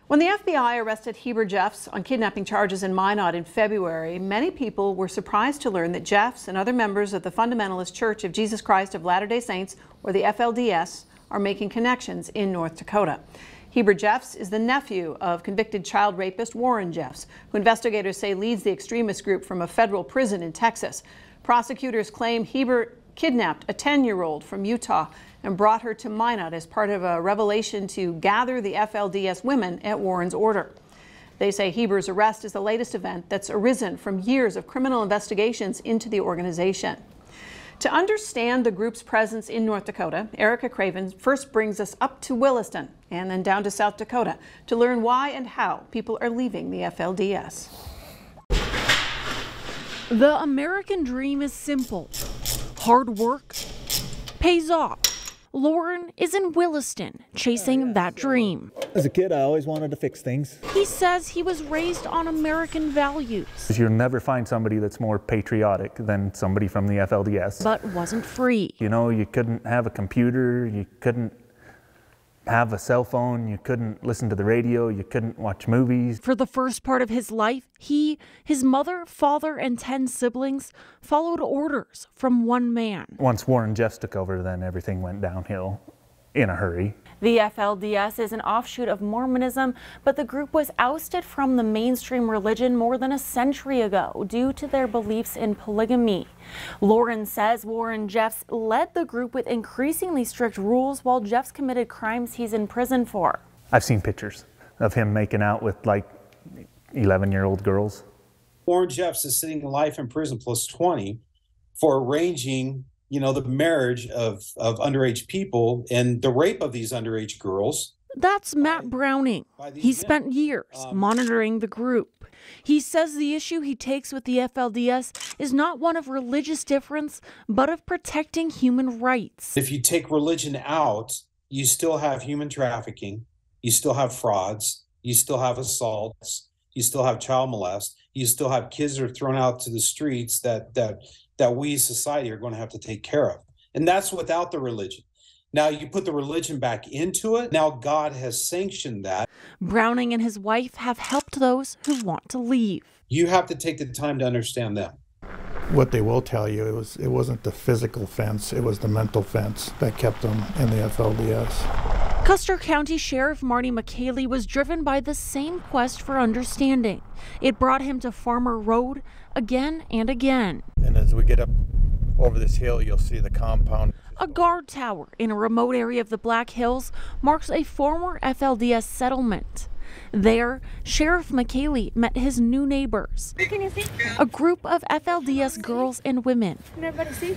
When the FBI arrested Heber Jeffs on kidnapping charges in Minot in February, many people were surprised to learn that Jeffs and other members of the Fundamentalist Church of Jesus Christ of Latter-day Saints, or the FLDS, are making connections in North Dakota. Heber Jeffs is the nephew of convicted child rapist Warren Jeffs, who investigators say leads the extremist group from a federal prison in Texas. Prosecutors claim Heber kidnapped a 10-year-old from Utah and brought her to Minot as part of a revelation to gather the FLDS women at Warren's order. They say Heber's arrest is the latest event that's arisen from years of criminal investigations into the organization. To understand the group's presence in North Dakota, Erica Craven first brings us up to Williston and then down to South Dakota to learn why and how people are leaving the FLDS. The American dream is simple. Hard work pays off. Lauren is in Williston, chasing that dream. As a kid, I always wanted to fix things. He says he was raised on American values. You'll never find somebody that's more patriotic than somebody from the FLDS. But wasn't free. You know, you couldn't have a computer, you couldn't have a cell phone, you couldn't listen to the radio, you couldn't watch movies. For the first part of his life, he, his mother, father, and 10 siblings followed orders from one man. Once Warren Jeffs took over, then everything went downhill in a hurry. The FLDS is an offshoot of Mormonism, but the group was ousted from the mainstream religion more than a century ago due to their beliefs in polygamy. Lauren says Warren Jeffs led the group with increasingly strict rules while Jeffs committed crimes he's in prison for. I've seen pictures of him making out with like 11-year-old girls. Warren Jeffs is sitting life in prison plus 20 for arranging, you know, the marriage of underage people and the rape of these underage girls. That's Matt Browning. He spent years monitoring the group. He says the issue he takes with the FLDS is not one of religious difference, but of protecting human rights. If you take religion out, you still have human trafficking, you still have frauds, you still have assaults, you still have child molest, you still have kids that are thrown out to the streets that we as society are going to have to take care of. And that's without the religion. Now you put the religion back into it. Now God has sanctioned that. Browning and his wife have helped those who want to leave. You have to take the time to understand them. What they will tell you, it wasn't the physical fence, it was the mental fence that kept them in the FLDS. Custer County Sheriff Marty McKaylee was driven by the same quest for understanding. It brought him to Farmer Road again and again. And as we get up over this hill, you'll see the compound. A guard tower in a remote area of the Black Hills marks a former FLDS settlement. There, Sheriff McKaylee met his new neighbors, a group of FLDS girls and women. Can everybody see?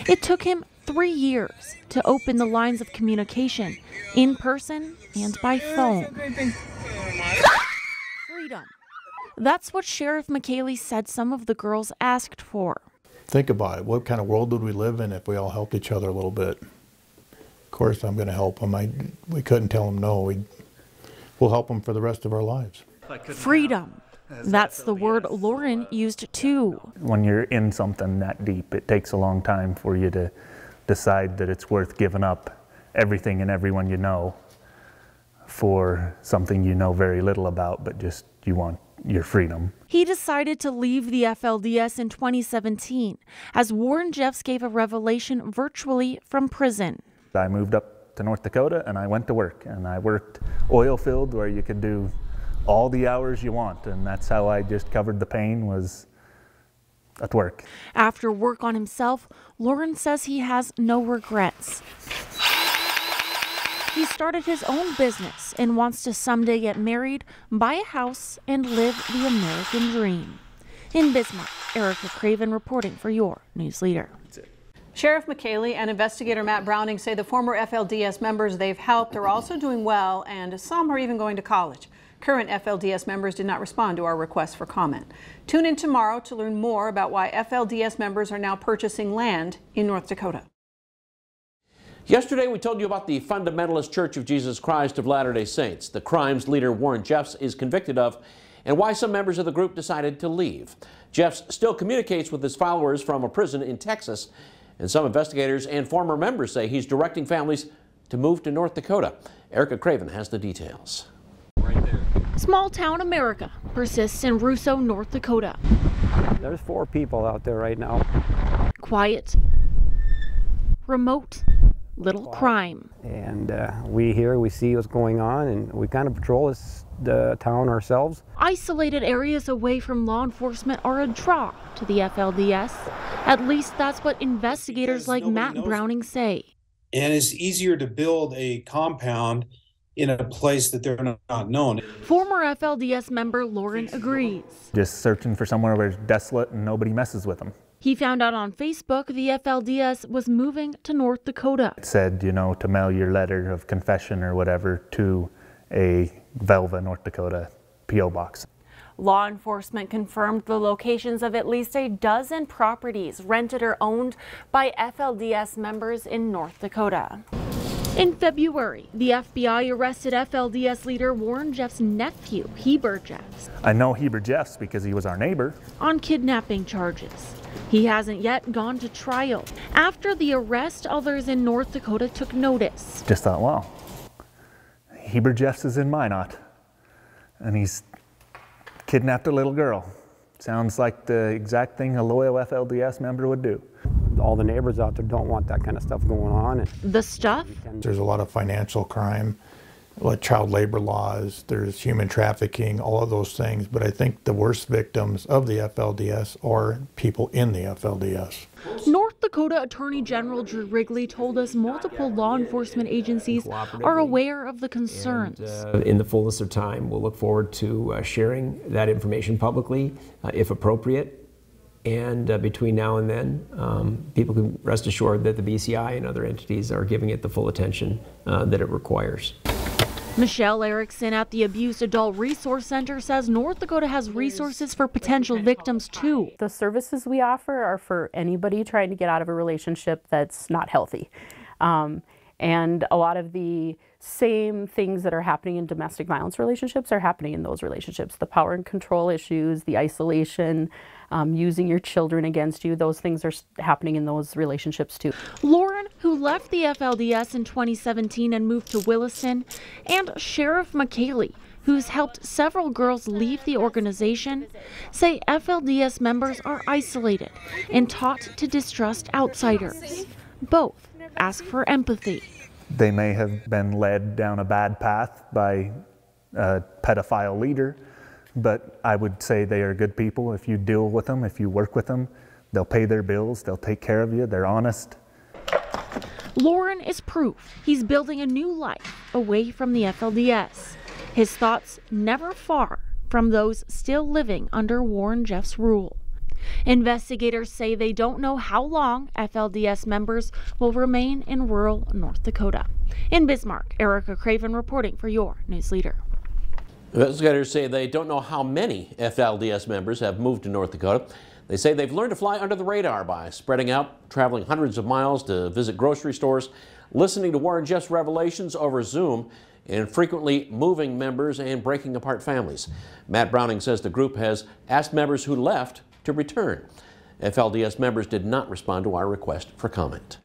It took him 3 years to open the lines of communication, in person and by phone. Freedom. That's what Sheriff McKaylee said some of the girls asked for. Think about it. What kind of world would we live in if we all helped each other a little bit? Of course, I'm going to help them. We couldn't tell them no. We'll help them for the rest of our lives. Freedom. That's the word Lauren used too. When you're in something that deep, it takes a long time for you to decide that it's worth giving up everything and everyone you know for something you know very little about, but just you want your freedom. He decided to leave the FLDS in 2017 as Warren Jeffs gave a revelation virtually from prison. I moved up to North Dakota and I went to work, and I worked oil field where you could do all the hours you want, and that's how I just covered the pain, was at work. After work on himself, Lauren says he has no regrets. He started his own business and wants to someday get married, buy a house, and live the American dream. In Bismarck, Erica Craven reporting for your News Leader. Sheriff McKaylee and investigator Matt Browning say the former FLDS members they've helped are also doing well, and some are even going to college. Current FLDS members did not respond to our request for comment. Tune in tomorrow to learn more about why FLDS members are now purchasing land in North Dakota. Yesterday, we told you about the Fundamentalist Church of Jesus Christ of Latter-day Saints, the crimes leader Warren Jeffs is convicted of, and why some members of the group decided to leave. Jeffs still communicates with his followers from a prison in Texas, and some investigators and former members say he's directing families to move to North Dakota. Erica Craven has the details. Right there. Small town America persists in Russo, North Dakota. There's 4 people out there right now. Quiet, remote, little crime. And we see what's going on, and we kind of patrol the town ourselves. Isolated areas away from law enforcement are a draw to the FLDS. At least that's what investigators like Matt Browning say. And it's easier to build a compound in a place that they're not known. Former FLDS member Lauren agrees. Just searching for somewhere where it's desolate and nobody messes with them. He found out on Facebook the FLDS was moving to North Dakota. It said, to mail your letter of confession or whatever to a Velva, North Dakota P.O. box. Law enforcement confirmed the locations of at least a dozen properties rented or owned by FLDS members in North Dakota. In February, the FBI arrested FLDS leader Warren Jeff's nephew, Heber Jeffs. I know Heber Jeffs because he was our neighbor. On kidnapping charges. He hasn't yet gone to trial. After the arrest, others in North Dakota took notice. Just thought, wow, Heber Jeffs is in Minot, and he's kidnapped a little girl. Sounds like the exact thing a loyal FLDS member would do. All the neighbors out there don't want that kind of stuff going on. The stuff? There's a lot of financial crime, like child labor laws, there's human trafficking, all of those things. But I think the worst victims of the FLDS are people in the FLDS. North Dakota Attorney General Drew Wrigley told us multiple law enforcement agencies are aware of the concerns. And, in the fullness of time, we'll look forward to sharing that information publicly, if appropriate. And between now and then, people can rest assured that the BCI and other entities are giving it the full attention that it requires. Michelle Erickson at the Abused Adult Resource Center says North Dakota has resources for potential victims too. The services we offer are for anybody trying to get out of a relationship that's not healthy. And a lot of the same things that are happening in domestic violence relationships are happening in those relationships. The power and control issues, the isolation, using your children against you, those things are happening in those relationships too. Lauren, who left the FLDS in 2017 and moved to Williston, and Sheriff McKaylee, who's helped several girls leave the organization, say FLDS members are isolated and taught to distrust outsiders. Both ask for empathy. They may have been led down a bad path by a pedophile leader, but I would say they are good people. If you deal with them, if you work with them, they'll pay their bills, they'll take care of you, they're honest. Lauren is proof he's building a new life away from the FLDS. His thoughts never far from those still living under Warren Jeff's rule. Investigators say they don't know how long FLDS members will remain in rural North Dakota. In Bismarck, Erica Craven reporting for your News Leader. Investigators say they don't know how many FLDS members have moved to North Dakota. They say they've learned to fly under the radar by spreading out, traveling hundreds of miles to visit grocery stores, listening to Warren Jeff's revelations over Zoom, and frequently moving members and breaking apart families. Matt Browning says the group has asked members who left to return. FLDS members did not respond to our request for comment.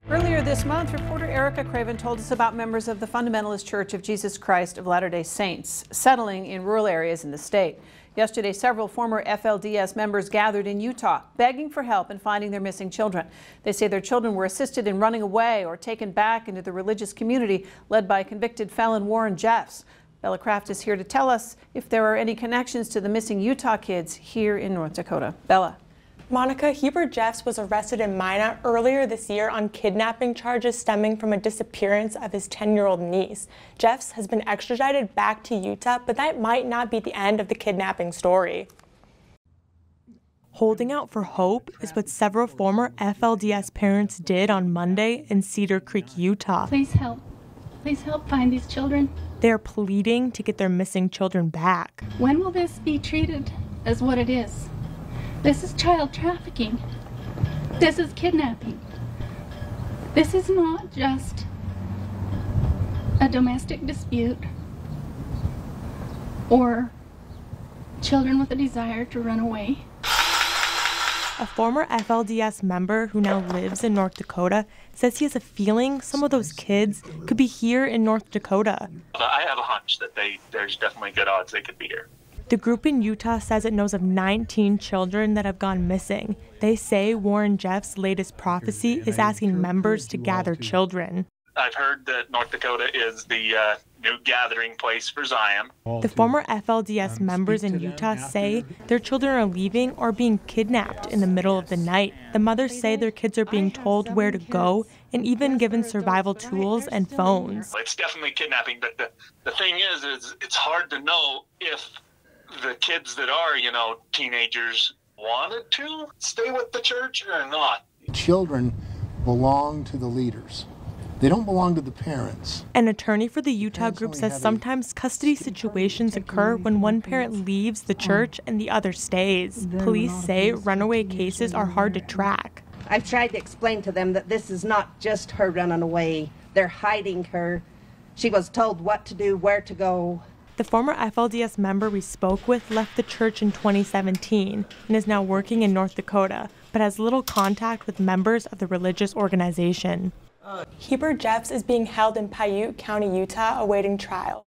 Earlier this month, reporter Erica Craven told us about members of the Fundamentalist Church of Jesus Christ of Latter-day Saints settling in rural areas in the state. Yesterday, several former FLDS members gathered in Utah, begging for help in finding their missing children. They say their children were assisted in running away or taken back into the religious community led by convicted felon Warren Jeffs. Bella Kraft is here to tell us if there are any connections to the missing Utah kids here in North Dakota. Bella. Monica, Heber Jeffs was arrested in Minot earlier this year on kidnapping charges stemming from a disappearance of his 10-year-old niece. Jeffs has been extradited back to Utah, but that might not be the end of the kidnapping story. Holding out for hope is what several former FLDS parents did on Monday in Cedar Creek, Utah. Please help. Please help find these children. They're pleading to get their missing children back. When will this be treated as what it is? This is child trafficking. This is kidnapping. This is not just a domestic dispute or children with a desire to run away. A former FLDS member who now lives in North Dakota says he has a feeling some of those kids could be here in North Dakota. I have a hunch that there's definitely good odds they could be here. The group in Utah says it knows of 19 children that have gone missing. They say Warren Jeffs' latest prophecy is asking members to gather children. I've heard that North Dakota is the new gathering place for Zion. The former FLDS members in Utah say their children are leaving or being kidnapped in the middle of the night. The mothers say their kids are being told where to go and even given survival tools and phones. It's definitely kidnapping, but the thing is it's hard to know if the kids that are, teenagers wanted to stay with the church or not. Children belong to the leaders. They don't belong to the parents. An attorney for the Utah group says sometimes custody situations occur when one parent leaves the church and the other stays. Police say runaway cases are hard to track. I've tried to explain to them that this is not just her running away. They're hiding her. She was told what to do, where to go. The former FLDS member we spoke with left the church in 2017 and is now working in North Dakota, but has little contact with members of the religious organization. Heber Jeffs is being held in Paiute County, Utah, awaiting trial.